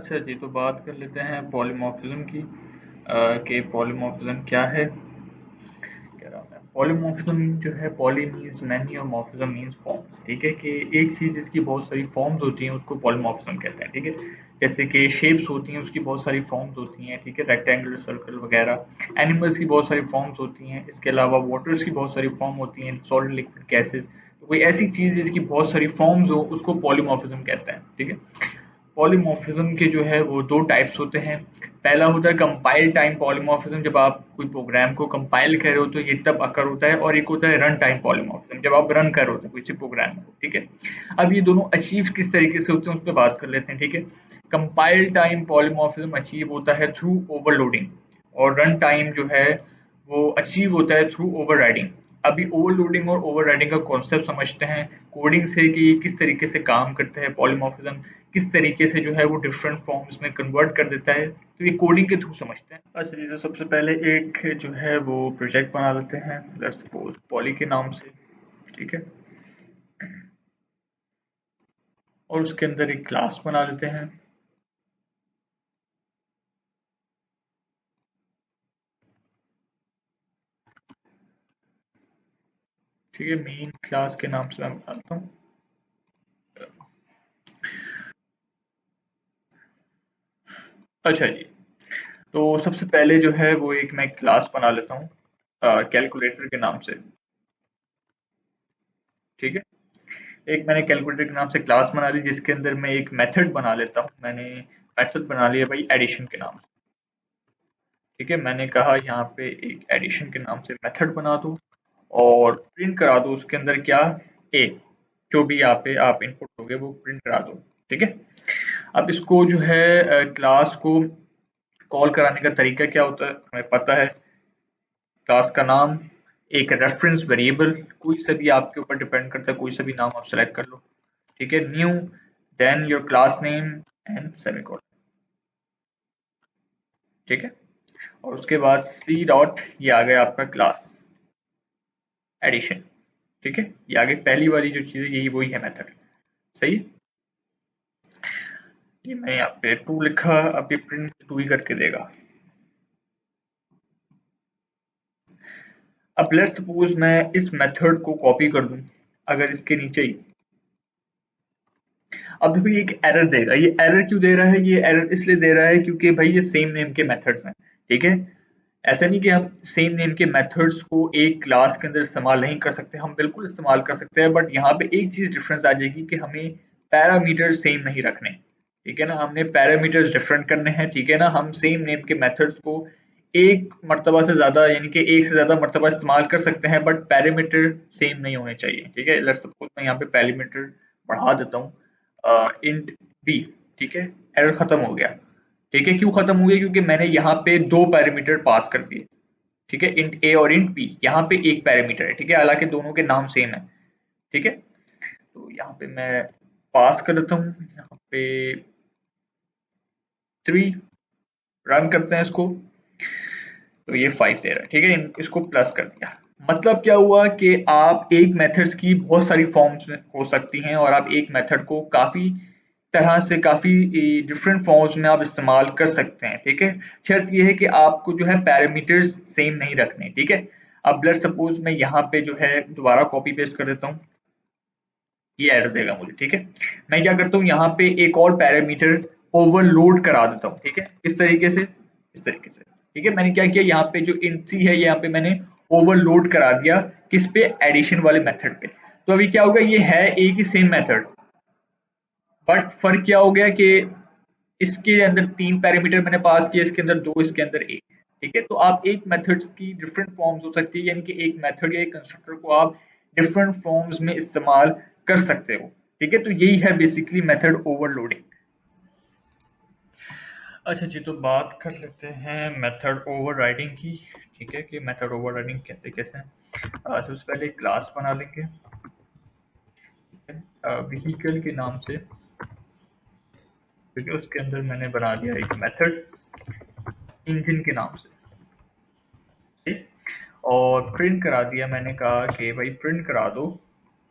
अच्छा जी, तो बात कर लेते हैं पॉलीमॉर्फिज्म की कि पॉलीमॉर्फिज्म क्या है। क्या नाम है पॉलीमॉर्फिज्म जो है, पॉली मीन्स मैनी और मॉर्फिज्म मीन्स फॉर्म्स। ठीक है कि एक चीज जिसकी बहुत सारी फॉर्म्स होती हैं उसको पॉलीमॉर्फिज्म कहते हैं। ठीक है, जैसे कि शेप्स होती हैं उसकी बहुत सारी फॉर्म्स होती हैं। ठीक है, रेक्टेंगुलर, सर्कल वगैरह। एनिमल्स की बहुत सारी फॉर्म्स होती हैं। इसके अलावा वाटर्स की बहुत सारी फॉर्म होती हैं, सॉलिड, लिक्विड, गैसेस। तो कोई ऐसी चीज जिसकी बहुत सारी फॉर्म्स हो उसको पॉलीमॉर्फिज्म कहते हैं। ठीक है, पॉलीमॉर्फिज्म के जो है वो दो टाइप्स होते हैं। पहला होता है कंपाइल टाइम पॉलीमॉर्फिज्म, जब आप कोई प्रोग्राम को कंपाइल कर रहे हो तो ये तब अकर होता है। और एक होता है रन टाइम पॉलीमॉर्फिज्म, जब आप रन कर रहे होते हैं किसी प्रोग्राम को। ठीक है, अब ये दोनों अचीव किस तरीके से होते हैं उस पर बात कर लेते हैं। ठीक है, कंपाइल टाइम पॉलीमॉर्फिज्म अचीव होता है थ्रू ओवरलोडिंग, और रन टाइम जो है वो अचीव होता है थ्रू ओवरराइडिंग। अभी ओवरलोडिंग और ओवरराइडिंग का कॉन्सेप्ट समझते हैं कोडिंग से कि किस तरीके से काम करता है पॉलीमॉर्फिज्म, किस तरीके से जो है वो डिफरेंट फॉर्म्स में कन्वर्ट कर देता है। तो ये कोडिंग के थ्रू समझते हैं। अच्छा जी, तो सबसे पहले एक जो है वो प्रोजेक्ट बना लेते हैं, लेट्स सपोज पॉली के नाम से। ठीक है, और उसके अंदर एक क्लास बना लेते हैं। ठीक है, मेन क्लास के नाम से मैं बनाता हूँ। अच्छा जी, तो सबसे पहले जो है वो एक मैं क्लास बना लेता हूँ कैलकुलेटर के नाम से। ठीक है, एक मैंने कैलकुलेटर के नाम से क्लास बना ली जिसके अंदर मैं एक मेथड बना लेता हूँ। मैंने मेथड बना लिया भाई एडिशन के नाम से। ठीक है, मैंने कहा यहाँ पे एक एडिशन के नाम से मेथड बना दो और प्रिंट करा दो उसके अंदर क्या, ए। जो भी यहाँ पे आप इनपुट दोगे वो प्रिंट करा दो। ठीक है, अब इसको जो है क्लास को कॉल कराने का तरीका क्या होता है हमें पता है। क्लास का नाम, एक रेफरेंस वेरिएबल, कोई सा भी आपके ऊपर डिपेंड करता है, कोई सा भी नाम आप सेलेक्ट कर लो। ठीक है, new, then your class name and semicolon. ठीक है, और उसके बाद सी डॉट, ये आ गया आपका क्लास एडिशन। ठीक है, ये आगे पहली वाली जो चीज है यही वही है मेथड। सही है, ये मैंने यहाँ पे टू लिखा, अब ये प्रिंट टू ही करके देगा। अब लेट्स सपोज मैं इस मेथड को कॉपी कर दूं अगर इसके नीचे ही। अब देखो ये एक एरर देगा। ये एरर क्यों दे रहा है, ये एरर इसलिए दे रहा है क्योंकि भाई ये सेम नेम के मेथड्स हैं। ठीक है, ऐसा नहीं कि हम सेम नेम के मेथड्स को एक क्लास के अंदर इस्तेमाल नहीं कर सकते, हम बिल्कुल इस्तेमाल कर सकते हैं। बट यहाँ पे एक चीज डिफरेंस आ जाएगी कि हमें पैरामीटर सेम नहीं रखने। ठीक है ना, हमने पैरामीटर्स डिफरेंट करने हैं। ठीक है ना, हम सेम नेम के मेथड्स को एक मर्तबा से ज्यादा, यानी कि एक से ज्यादा मर्तबा इस्तेमाल कर सकते हैं, बट पैरामीटर सेम नहीं होने चाहिए। ठीक है, लेट्स सपोज मैं यहाँ पे पैरामीटर बढ़ा देता हूँ इंट बी। ठीक है, एरर खत्म हो गया। ठीक है, क्यों खत्म हो गया, क्योंकि मैंने यहाँ पे दो पैरामीटर पास कर दिए। ठीक है, इंट ए और इंट बी, यहाँ पे एक पैरामीटर है। ठीक है, हालांकि दोनों के नाम सेम है। ठीक है, तो यहाँ पे मैं पास कर देता हूँ, यहाँ पे 3, रन करते हैं इसको, तो ये 5 दे रहा है। ठीक है, इसको प्लस कर दिया। मतलब क्या हुआ कि आप एक मेथड्स की बहुत सारी फॉर्म्स हो सकती हैं और आप एक मेथड को काफी तरह से, काफी डिफरेंट फॉर्म्स में आप इस्तेमाल कर सकते हैं। ठीक है, शर्त ये है कि आपको जो है पैरामीटर्स सेम नहीं रखने। ठीक है, अब लेट्स सपोज मैं यहाँ पे जो है दोबारा कॉपी पेस्ट कर देता हूँ, ये एरर देगा मुझे। ठीक है, मैं क्या करता हूँ यहाँ पे एक और पैरामीटर ओवरलोड करा देता हूँ। ठीक है, इस तरीके से, इस तरीके से। ठीक है, मैंने क्या किया, यहाँ पे जो int c है यहाँ पे मैंने ओवरलोड करा दिया, किस पे, एडिशन वाले मेथड पे। तो अभी क्या होगा, ये है एक ही सेम मेथड, बट फर्क क्या हो गया कि इसके अंदर 3 पैरामीटर मैंने पास किया, इसके अंदर 2, इसके अंदर 1। ठीक है, तो आप एक मेथड्स की डिफरेंट फॉर्म्स हो सकती है, यानी कि एक मेथड या एक कंस्ट्रक्टर को आप डिफरेंट फॉर्म्स में इस्तेमाल कर सकते हो। ठीक है, तो यही है बेसिकली मेथड ओवरलोडिंग। अच्छा जी, तो बात कर लेते हैं मेथड ओवरराइडिंग की। ठीक है, कि मेथड ओवरराइडिंग कहते कैसे हैं। सबसे पहले क्लास बना लेंगे व्हीकल के नाम से। ठीक है, उसके अंदर मैंने बना दिया एक मेथड इंजन के नाम से। ठीक, और प्रिंट करा दिया, मैंने कहा कि भाई प्रिंट करा दो,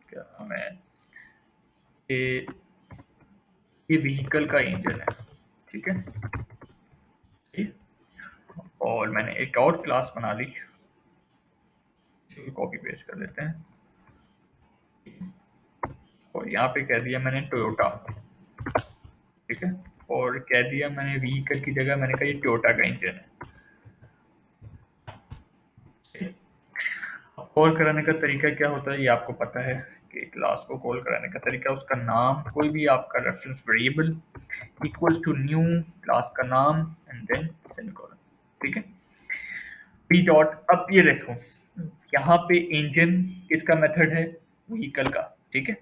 क्या नाम है, कि ये व्हीकल का इंजन है। ठीक है, ठीक। और मैंने एक और क्लास बना ली, कॉपी पेस्ट कर लेते हैं, और यहाँ पे कह दिया मैंने टोयोटा, ठीक है, और कह दिया मैंने व्हीकल की जगह मैंने कहा ये टोयोटा का इंजन है। कॉल कराने का तरीका क्या होता है ये आपको पता है कि क्लास को कॉल कराने का तरीका, उसका नाम कोई भी आपका reference variable equals to new class का नाम एंड देन सेमीकोलन, ठीक है। पी डॉट, अब ये देखो यहाँ पे इंजन किसका मेथड है, व्हीकल का, ठीक है।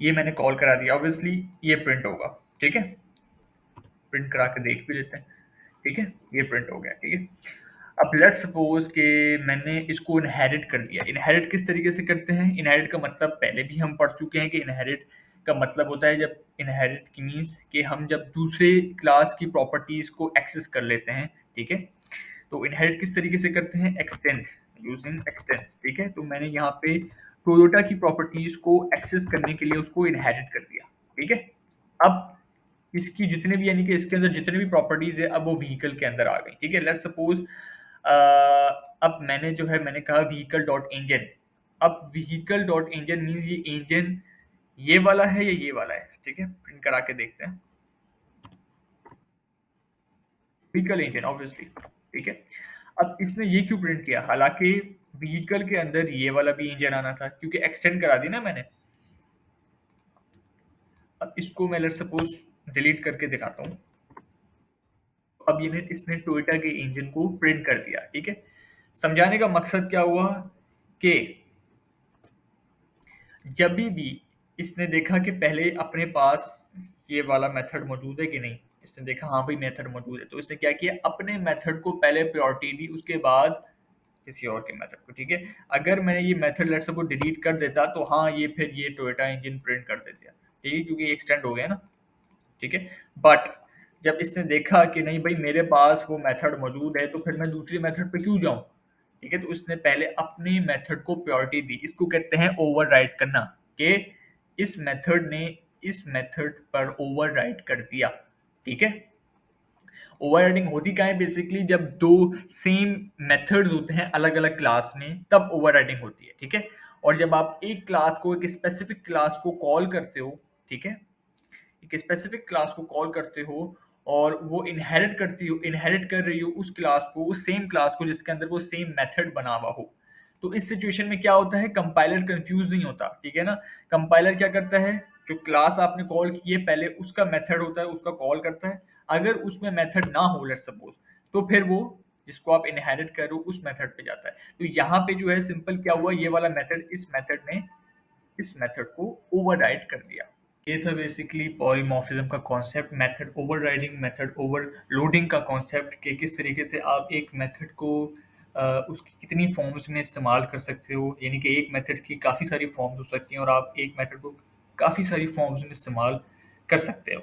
ये मैंने कॉल करा दिया, ऑब्वियसली ये प्रिंट होगा, ठीक है, प्रिंट करा के देख भी लेते हैं, ठीक है, ये प्रिंट हो गया, ठीक है। अब लेट्स सपोज कि मैंने इसको इनहेरिट कर दिया। इनहेरिट किस तरीके से करते हैं, इनहेरिट का मतलब पहले भी हम पढ़ चुके हैं कि इनहेरिट का मतलब होता है जब इनहेरिट की मीन्स कि हम जब दूसरे क्लास की प्रॉपर्टीज को एक्सेस कर लेते हैं, ठीक है। तो इनहेरिट किस तरीके से करते हैं, एक्सटेंड, यूजिंग एक्सटेंस, ठीक है। तो मैंने यहाँ पे टोयोटा की प्रॉपर्टीज को एक्सेस करने के लिए उसको इनहेरिट कर दिया, ठीक है। अब इसकी जितने भी यानी कि इसके अंदर जितने भी प्रॉपर्टीज है अब वो व्हीकल के अंदर आ गई, ठीक है। लेट्स सपोज अब मैंने जो है मैंने कहा व्हीकल डॉट इंजन। अब व्हीकल डॉट इंजन मीन्स ये इंजन ये वाला है या ये वाला है, ठीक है, प्रिंट करा के देखते हैं। व्हीकल इंजन ऑब्वियसली, ठीक है। अब इसने ये क्यों प्रिंट किया, हालांकि व्हीकल के अंदर ये वाला भी इंजन आना था क्योंकि एक्सटेंड करा दी ना मैंने। अब इसको मैं लेट सपोज डिलीट करके दिखाता हूँ। अब ये इसने टोयोटा के इंजन को प्रिंट कर दिया, ठीक है। समझाने का मकसद क्या हुआ कि जब भी इसने देखा कि पहले अपने पास ये वाला मेथड मौजूद है कि नहीं, इसने देखा हाँ भाई मेथड मौजूद है, तो इसने क्या किया, अपने मेथड को पहले प्रायोरिटी दी, उसके बाद किसी और के मेथड को, ठीक है। अगर मैंने ये मेथड लेट्स सपोज डिलीट कर देता तो हाँ ये फिर ये टोयोटा इंजन प्रिंट कर देता, ठीक है, क्योंकि एक्सटेंड हो गया ना, ठीक है। बट जब इसने देखा कि नहीं भाई मेरे पास वो मेथड मौजूद है तो फिर मैं दूसरी मेथड पे क्यों जाऊं, ठीक है, तो इसने पहले अपनी मेथड को प्रायोरिटी दी। इसको कहते हैं ओवरराइड करना, कि इस मेथड ने इस मेथड पर ओवरराइड कर दिया, ठीक है। ओवरराइडिंग होती क्या है, बेसिकली जब दो सेम मेथड्स होते हैं अलग अलग क्लास में तब ओवरराइडिंग होती है, ठीक है। और जब आप एक क्लास को एक स्पेसिफिक क्लास को कॉल करते हो, ठीक है, एक स्पेसिफिक क्लास को कॉल करते हो और वो इनहेरिट कर रही हो उस क्लास को, उस सेम क्लास को जिसके अंदर वो सेम मेथड बना हुआ हो, तो इस सिचुएशन में क्या होता है, कंपाइलर कंफ्यूज नहीं होता, ठीक है ना। कंपाइलर क्या करता है, जो क्लास आपने कॉल की है पहले उसका मेथड होता है उसका कॉल करता है, अगर उसमें मेथड ना हो लेट्स सपोज, तो फिर वो जिसको आप इनहेरिट कर रहे हो उस मेथड पे जाता है। तो यहाँ पे जो है सिंपल क्या हुआ, ये वाला मेथड इस मेथड ने इस मेथड को ओवरराइड कर दिया। ये था बेसिकली पॉलीमॉर्फिज्म का concept, method overriding, method overloading का कॉन्सेप्ट, कि किस तरीके से आप एक मेथड को उसकी कितनी फॉर्म्स में इस्तेमाल कर सकते हो, यानी कि एक मेथड की काफ़ी सारी फॉर्म्स हो सकती हैं और आप एक मेथड को काफ़ी सारी फॉर्म्स में इस्तेमाल कर सकते हो।